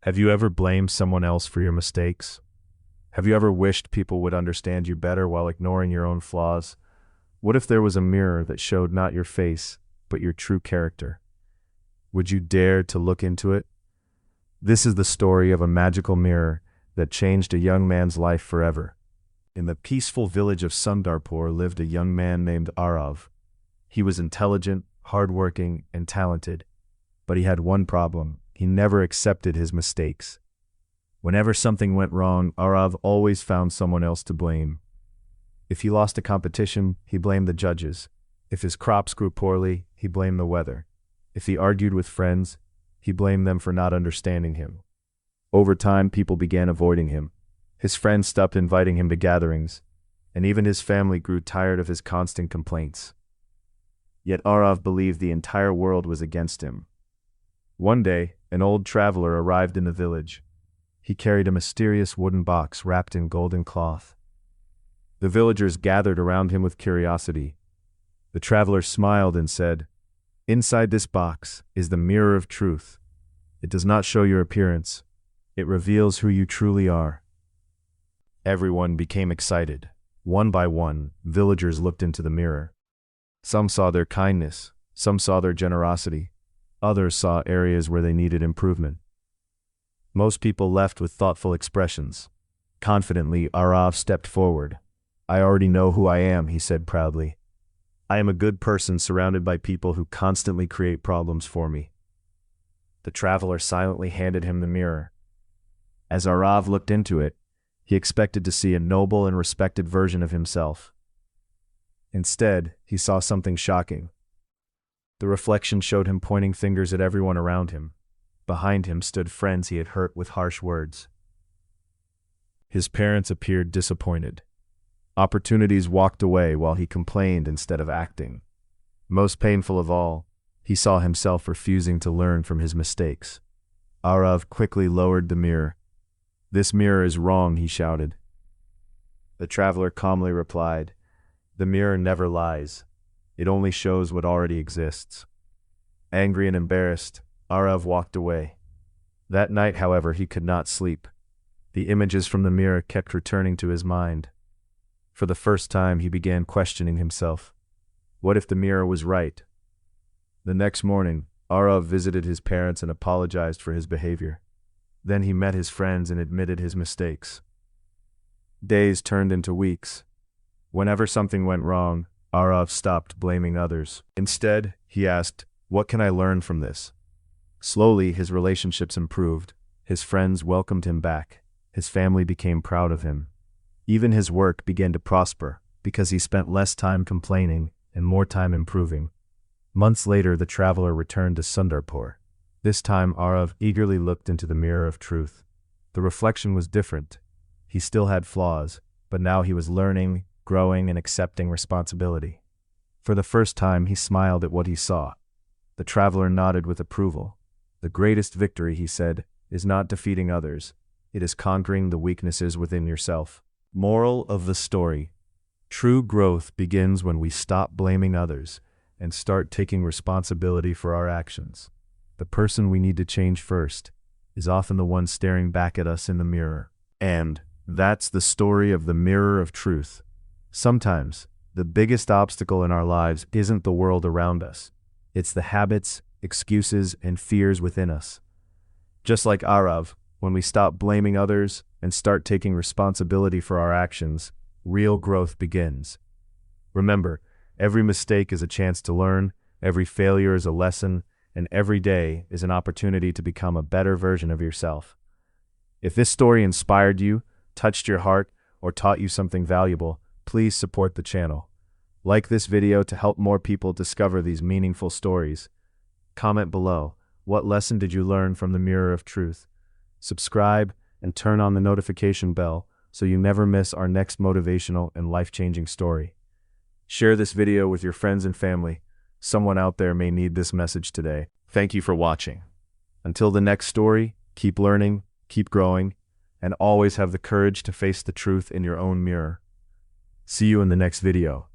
Have you ever blamed someone else for your mistakes? Have you ever wished people would understand you better while ignoring your own flaws? What if there was a mirror that showed not your face, but your true character? Would you dare to look into it? This is the story of a magical mirror that changed a young man's life forever. In the peaceful village of Sundarpur lived a young man named Aarav. He was intelligent, hardworking, and talented, but he had one problem. He never accepted his mistakes. Whenever something went wrong, Aarav always found someone else to blame. If he lost a competition, he blamed the judges. If his crops grew poorly, he blamed the weather. If he argued with friends, he blamed them for not understanding him. Over time, people began avoiding him. His friends stopped inviting him to gatherings, and even his family grew tired of his constant complaints. Yet Aarav believed the entire world was against him. One day, an old traveler arrived in the village. He carried a mysterious wooden box wrapped in golden cloth. The villagers gathered around him with curiosity. The traveler smiled and said, "Inside this box is the mirror of truth. It does not show your appearance. It reveals who you truly are." Everyone became excited. One by one, villagers looked into the mirror. Some saw their kindness, some saw their generosity, others saw areas where they needed improvement. Most people left with thoughtful expressions. Confidently, Aarav stepped forward. "I already know who I am," he said proudly. "I am a good person surrounded by people who constantly create problems for me." The traveler silently handed him the mirror. As Aarav looked into it, he expected to see a noble and respected version of himself. Instead, he saw something shocking. The reflection showed him pointing fingers at everyone around him. Behind him stood friends he had hurt with harsh words. His parents appeared disappointed. Opportunities walked away while he complained instead of acting. Most painful of all, he saw himself refusing to learn from his mistakes. Aarav quickly lowered the mirror. "This mirror is wrong," he shouted. The traveler calmly replied, "The mirror never lies. It only shows what already exists." Angry and embarrassed, Aarav walked away. That night, however, he could not sleep. The images from the mirror kept returning to his mind. For the first time, he began questioning himself. What if the mirror was right? The next morning, Aarav visited his parents and apologized for his behavior. Then he met his friends and admitted his mistakes. Days turned into weeks. Whenever something went wrong, Aarav stopped blaming others. Instead, he asked, "What can I learn from this?" Slowly, his relationships improved. His friends welcomed him back. His family became proud of him. Even his work began to prosper because he spent less time complaining and more time improving. Months later, the traveler returned to Sundarpur. This time, Aarav eagerly looked into the mirror of truth. The reflection was different. He still had flaws, but now he was learning, growing, and accepting responsibility. For the first time, he smiled at what he saw. The traveler nodded with approval. "The greatest victory," he said, "is not defeating others. It is conquering the weaknesses within yourself." Moral of the story: true growth begins when we stop blaming others and start taking responsibility for our actions. The person we need to change first is often the one staring back at us in the mirror. And that's the story of the mirror of truth. Sometimes, the biggest obstacle in our lives isn't the world around us. It's the habits, excuses, and fears within us. Just like Aarav, when we stop blaming others and start taking responsibility for our actions, real growth begins. Remember, every mistake is a chance to learn, every failure is a lesson, and every day is an opportunity to become a better version of yourself. If this story inspired you, touched your heart, or taught you something valuable, please support the channel. Like this video to help more people discover these meaningful stories. Comment below, what lesson did you learn from the mirror of truth? Subscribe and turn on the notification bell so you never miss our next motivational and life-changing story. Share this video with your friends and family. Someone out there may need this message today. Thank you for watching. Until the next story, keep learning, keep growing, and always have the courage to face the truth in your own mirror. See you in the next video.